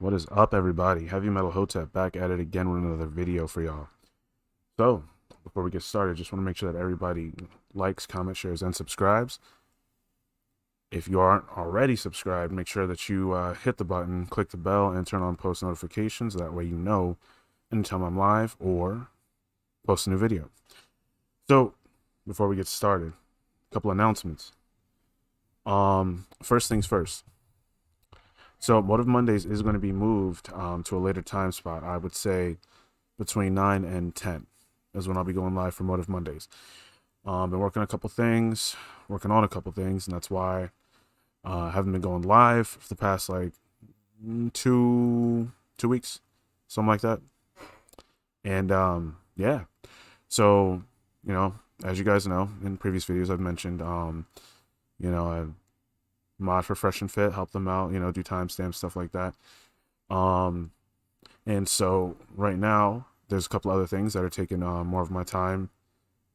What is up, everybody? Heavy Metal Hotep back at it again with another video for y'all. So, before we get started, just want to make sure that everybody likes, comments, shares, and subscribes. If you aren't already subscribed, make sure that you hit the button, click the bell, and turn on post notifications. That way you know anytime I'm live or post a new video. So, before we get started, a couple announcements. First things first. So Motive Mondays is going to be moved to a later time spot. I would say between 9 and 10 is when I'll be going live for Motive Mondays. Been working on a couple things, and that's why I haven't been going live for the past like two weeks, something like that. And yeah, so as you guys know, in previous videos I've mentioned, I mod for Fresh and Fit, help them out, do timestamps, stuff like that. And so right now there's a couple other things that are taking more of my time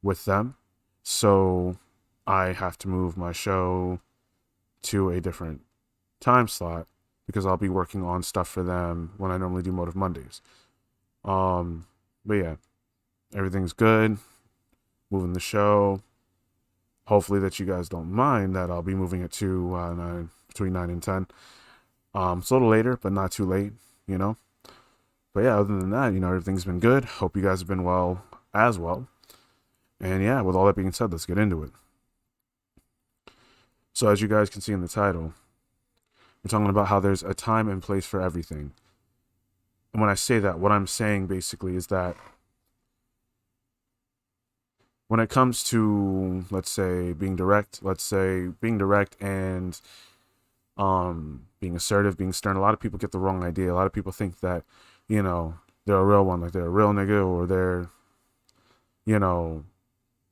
with them. So I have to move my show to a different time slot because I'll be working on stuff for them when I normally do Motive Mondays. But yeah, everything's good. Moving the show. Hopefully that you guys don't mind that I'll be moving it to between 9 and 10. It's a little later, but not too late, But yeah, other than that, everything's been good. Hope you guys have been well as well. And yeah, with all that being said, let's get into it. So as you guys can see in the title, we're talking about how there's a time and place for everything. And when I say that, what I'm saying basically is that when it comes to, let's say, being direct and being assertive, being stern, a lot of people get the wrong idea. A lot of people think that, they're a real one, like they're a real nigga, or they're,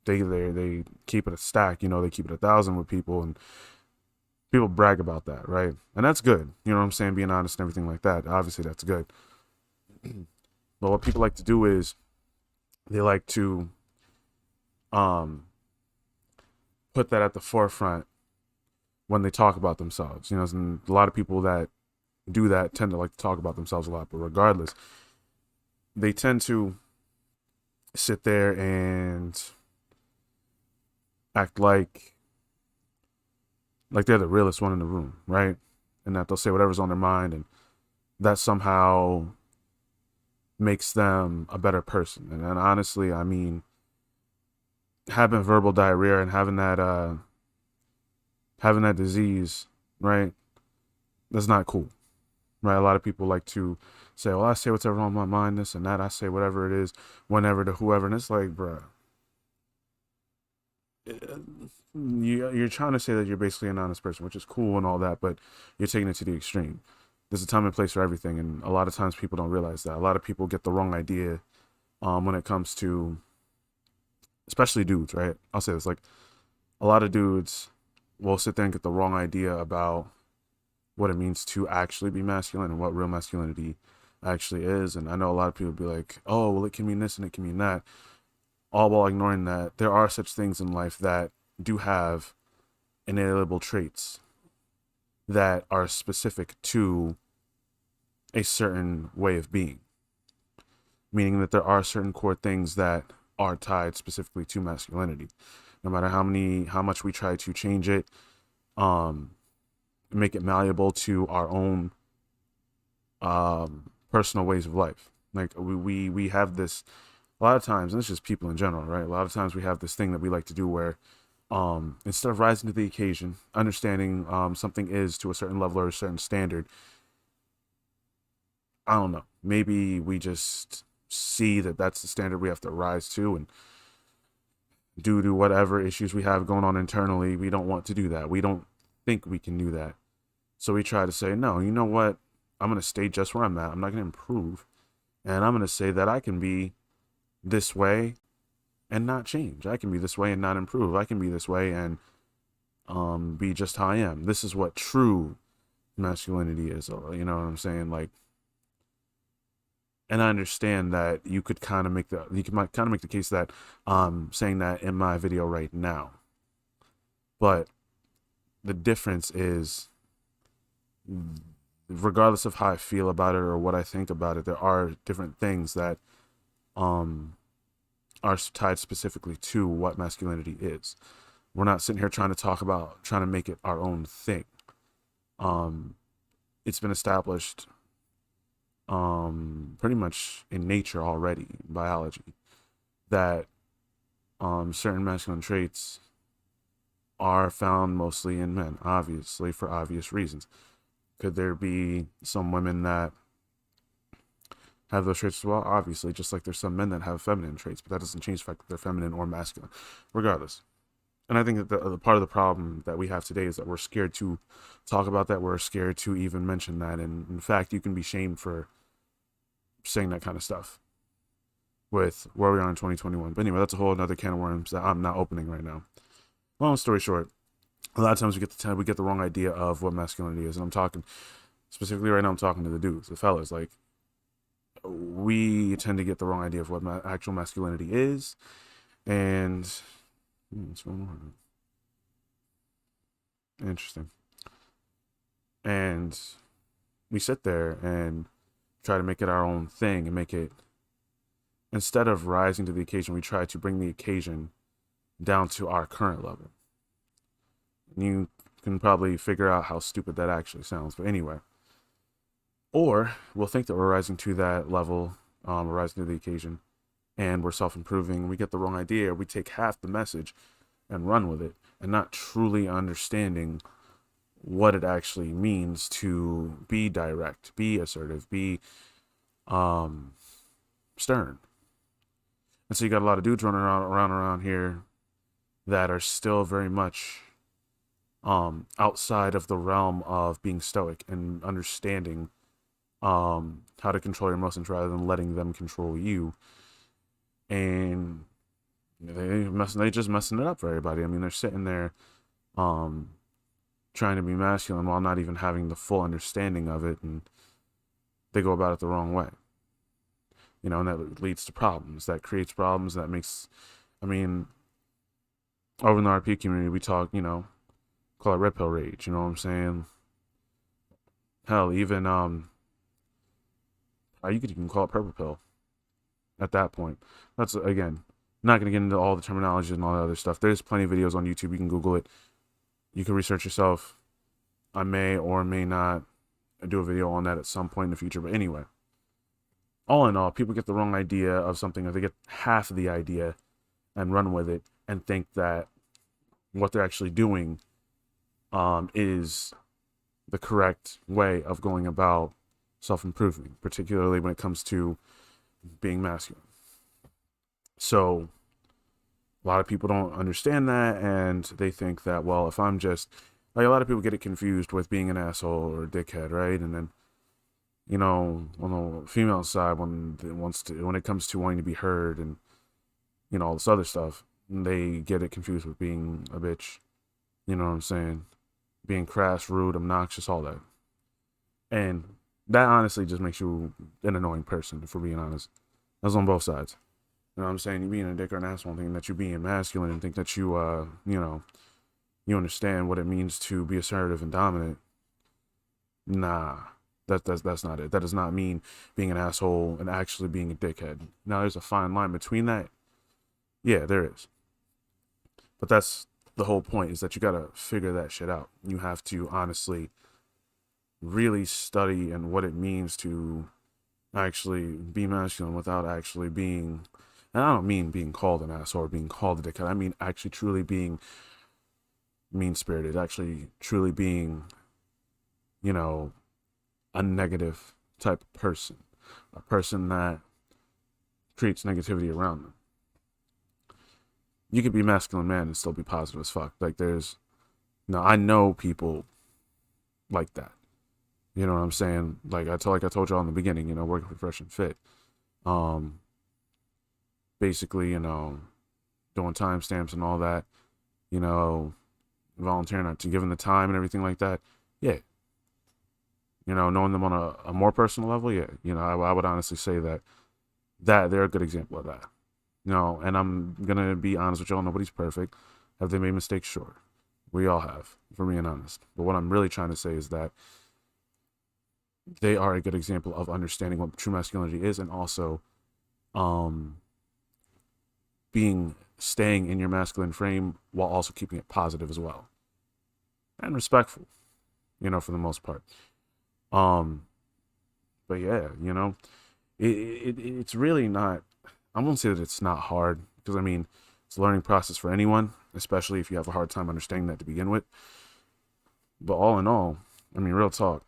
they keep it a stack, they keep it 1,000 with people, and people brag about that, right? And that's good. You know what I'm saying? Being honest and everything like that. Obviously, that's good. But what people like to do is they like to put that at the forefront when they talk about themselves. And a lot of people that do that tend to like to talk about themselves a lot, but regardless, they tend to sit there and act like they're the realest one in the room, right? And that they'll say whatever's on their mind, and that somehow makes them a better person. And honestly, I mean, having verbal diarrhea and having that disease, right? That's not cool, right? A lot of people like to say, well, I say whatever on my mind, this and that. I say whatever it is, whenever to whoever. And it's like, bruh, you're trying to say that you're basically an honest person, which is cool and all that, but you're taking it to the extreme. There's a time and place for everything. And a lot of times people don't realize that. A lot of people get the wrong idea when it comes to, especially dudes, right? I'll say this, like, a lot of dudes will sit there and get the wrong idea about what it means to actually be masculine and what real masculinity actually is. And I know a lot of people be like, oh, well, it can mean this and it can mean that, all while ignoring that there are such things in life that do have inalienable traits that are specific to a certain way of being, meaning that there are certain core things that are tied specifically to masculinity. No matter how much we try to change it, make it malleable to our own personal ways of life. Like we have this a lot of times, and it's just people in general, right? A lot of times we have this thing that we like to do where instead of rising to the occasion, understanding something is to a certain level or a certain standard, I don't know, maybe we just see that that's the standard we have to rise to, and due to whatever issues we have going on internally, we don't want to do that. We don't think we can do that. So we try to say, no, you know what? I'm going to stay just where I'm at. I'm not going to improve. And I'm going to say that I can be this way and not change. I can be this way and not improve. I can be this way and be just how I am. This is what true masculinity is. You know what I'm saying? Like, and I understand that you could kind of make the case that I'm saying that in my video right now. But the difference is regardless of how I feel about it or what I think about it, there are different things that um are tied specifically to what masculinity is. We're not sitting here trying to talk about trying to make it our own thing. Um, it's been established pretty much in nature already, in biology, that certain masculine traits are found mostly in men, obviously, for obvious reasons. Could there be some women that have those traits as well? Obviously, just like there's some men that have feminine traits, but that doesn't change the fact that they're feminine or masculine, regardless. And I think that the part of the problem that we have today is that we're scared to talk about that. We're scared to even mention that. And in fact, you can be shamed for saying that kind of stuff with where we are in 2021. But anyway, that's a whole other can of worms that I'm not opening right now. Long story short, a lot of times we get the wrong idea of what masculinity is. And I'm talking specifically right now, I'm talking to the dudes, the fellas. Like, we tend to get the wrong idea of what actual masculinity is. And what's going on? Interesting. And we sit there and try to make it our own thing and make it, instead of rising to the occasion, we try to bring the occasion down to our current level. You can probably figure out how stupid that actually sounds. But anyway, or we'll think that we're rising to that level, we're rising to the occasion, and we're self-improving. We get the wrong idea. We take half the message and run with it, and not truly understanding what it actually means to be direct, be assertive, be stern. And so you got a lot of dudes running around here that are still very much outside of the realm of being stoic and understanding how to control your emotions rather than letting them control you. And they just messing it up for everybody. I mean, they're sitting there trying to be masculine while not even having the full understanding of it, and they go about it the wrong way. You know, and that leads to problems. That creates problems. That makes, I mean, over in the RP community, we talk, you know, call it red pill rage. You know what I'm saying? Hell, even you could even call it purple pill. At that point, that's again not going to get into all the terminology and all that other stuff. There's plenty of videos on YouTube. You can Google it. You can research yourself. I may or may not do a video on that at some point in the future. But anyway, all in all, people get the wrong idea of something, or they get half of the idea and run with it and think that what they're actually doing is the correct way of going about self-improving, particularly when it comes to being masculine. So a lot of people don't understand that, and they think that, well, if I'm just, like, a lot of people get it confused with being an asshole or a dickhead, right? And then, you know, on the female side, when it comes to wanting to be heard and, you know, all this other stuff, they get it confused with being a bitch. You know what I'm saying? Being crass, rude, obnoxious, all that. And that honestly just makes you an annoying person, if we're being honest. That's on both sides. You know what I'm saying? You being a dick or an asshole, thinking that you're being masculine and think that you, you know, you understand what it means to be assertive and dominant. Nah, that's not it. That does not mean being an asshole and actually being a dickhead. Now, there's a fine line between that. Yeah, there is. But that's the whole point, is that you got to figure that shit out. You have to honestly really study and what it means to actually be masculine without actually being, and I don't mean being called an asshole or being called a dickhead. I mean actually truly being mean-spirited, actually truly being, you know, a negative type of person, a person that creates negativity around them. You could be a masculine man and still be positive as fuck. Like, I know people like that. You know what I'm saying? Like I told y'all in the beginning, you know, working for Fresh and Fit. Basically, you know, doing timestamps and all that, you know, volunteering to giving the time and everything like that. Yeah. You know, knowing them on a more personal level, yeah. You know, I would honestly say that they're a good example of that. You know, and I'm gonna be honest with y'all, nobody's perfect. Have they made mistakes? Sure. We all have, for being honest. But what I'm really trying to say is that they are a good example of understanding what true masculinity is, and also um staying in your masculine frame while also keeping it positive as well and respectful, for the most part. Um, but yeah, it's really not. I won't say that it's not hard, because I mean it's a learning process for anyone, especially if you have a hard time understanding that to begin with. But all in all, I mean, real talk.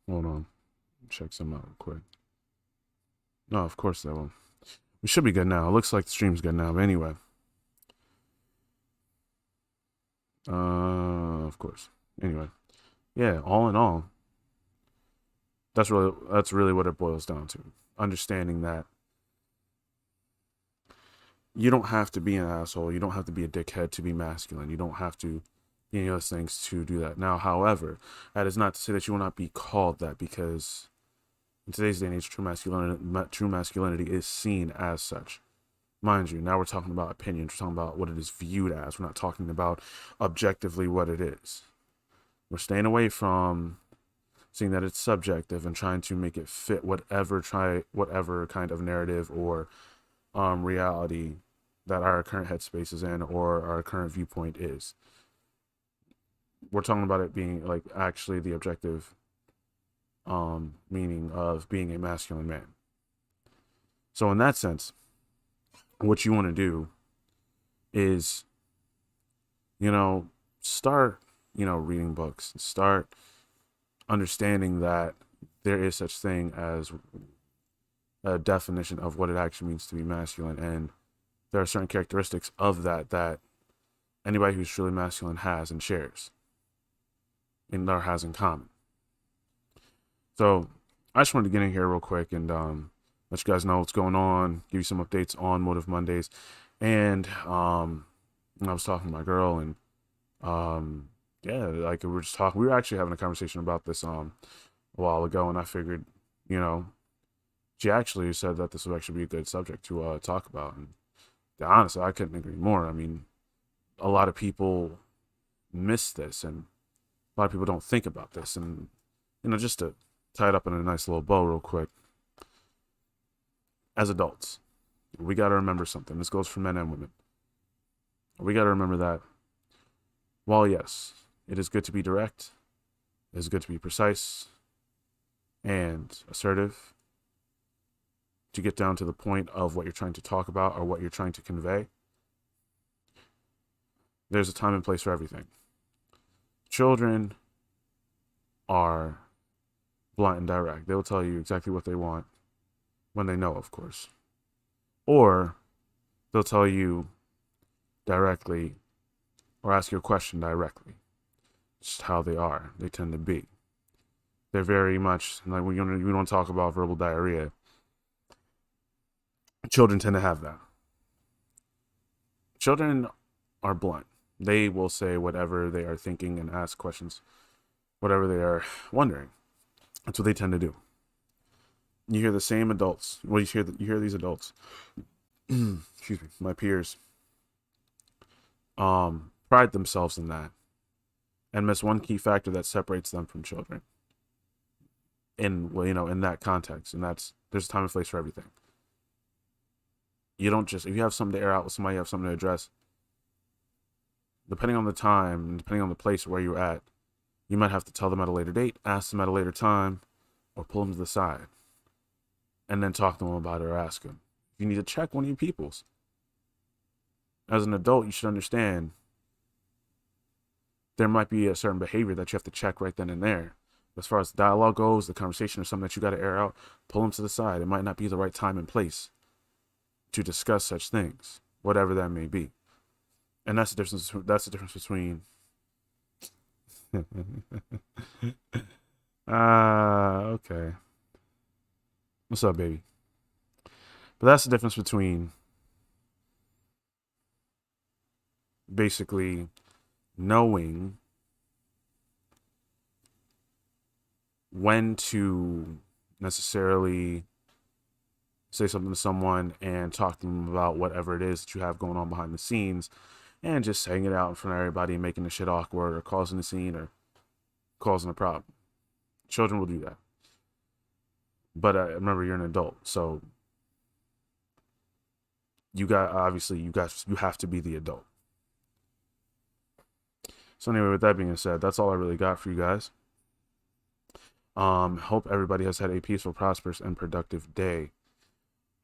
Hold on, check some out real quick. No, of course that will. We should be good now. It looks like the stream's good now. But anyway, of course. Anyway, yeah. All in all, that's really what it boils down to. Understanding that you don't have to be an asshole. You don't have to be a dickhead to be masculine. You don't have to be any of those things to do that. Now, however, that is not to say that you will not be called that, because in today's day and age, true masculinity is seen as such. Mind you, now we're talking about opinions. We're talking about what it is viewed as. We're not talking about objectively what it is. We're staying away from seeing that it's subjective and trying to make it fit whatever kind of narrative or reality that our current headspace is in or our current viewpoint is. We're talking about it being like actually the objective meaning of being a masculine man. So in that sense, what you want to do is, start, reading books, start understanding that there is such thing as a definition of what it actually means to be masculine, and there are certain characteristics of that anybody who's truly masculine has and shares and or has in common. So I just wanted to get in here real quick and let you guys know what's going on, give you some updates on Motive Mondays. And I was talking to my girl, and yeah, like we were actually having a conversation about this a while ago, and I figured, she actually said that this would actually be a good subject to talk about. And honestly, I couldn't agree more. I mean, a lot of people miss this, and a lot of people don't think about this. And just to tie it up in a nice little bow real quick, as adults, we got to remember something. This goes for men and women. We got to remember that while yes, it is good to be direct, it is good to be precise and assertive, to get down to the point of what you're trying to talk about or what you're trying to convey, there's a time and place for everything. Children are blunt and direct. They will tell you exactly what they want when they know, of course. Or they'll tell you directly or ask you a question directly. It's just how they are. They tend to be. They're very much, like, we don't talk about verbal diarrhea. Children tend to have that. Children are blunt. They will say whatever they are thinking and ask questions, whatever they are wondering. That's what they tend to do. You hear the same adults. Well, you hear these adults. Excuse me, my peers. Pride themselves in that, and miss one key factor that separates them from children. In that context, and there's a time and place for everything. You don't just, if you have something to air out with somebody, you have something to address, depending on the time and depending on the place where you're at, you might have to tell them at a later date, ask them at a later time, or pull them to the side and then talk to them about it or ask them. You need to check one of your peoples. As an adult, you should understand there might be a certain behavior that you have to check right then and there. As far as the dialogue goes, the conversation or something that you got to air out, pull them to the side. It might not be the right time and place to discuss such things, whatever that may be. And that's the difference. That's the difference between. Okay. What's up, baby? But that's the difference between basically knowing when to necessarily say something to someone and talk to them about whatever it is that you have going on behind the scenes, and just saying it out in front of everybody and making the shit awkward or causing a scene or causing a problem. Children will do that. But remember, you're an adult, so you have to be the adult. So anyway, with that being said, that's all I really got for you guys. Hope everybody has had a peaceful, prosperous, and productive day.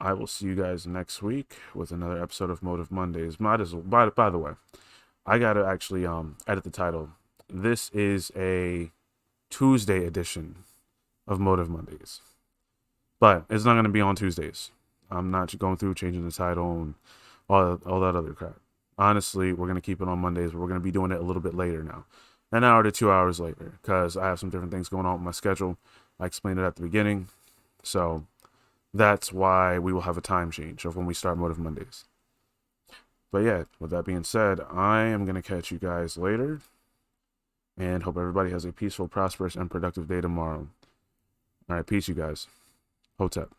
I will see you guys next week with another episode of Motive Mondays. By the way, I gotta actually edit the title. This is a Tuesday edition of Motive Mondays, but it's not gonna be on Tuesdays. I'm not going through changing the title and all that other crap. Honestly, we're gonna keep it on Mondays, but we're gonna be doing it a little bit later now, an hour to 2 hours later, because I have some different things going on with my schedule. I explained it at the beginning, so that's why we will have a time change of when we start Motive Mondays. But yeah, with that being said, I am gonna catch you guys later, and hope everybody has a peaceful, prosperous, and productive day tomorrow. All right, peace, you guys. Hotep.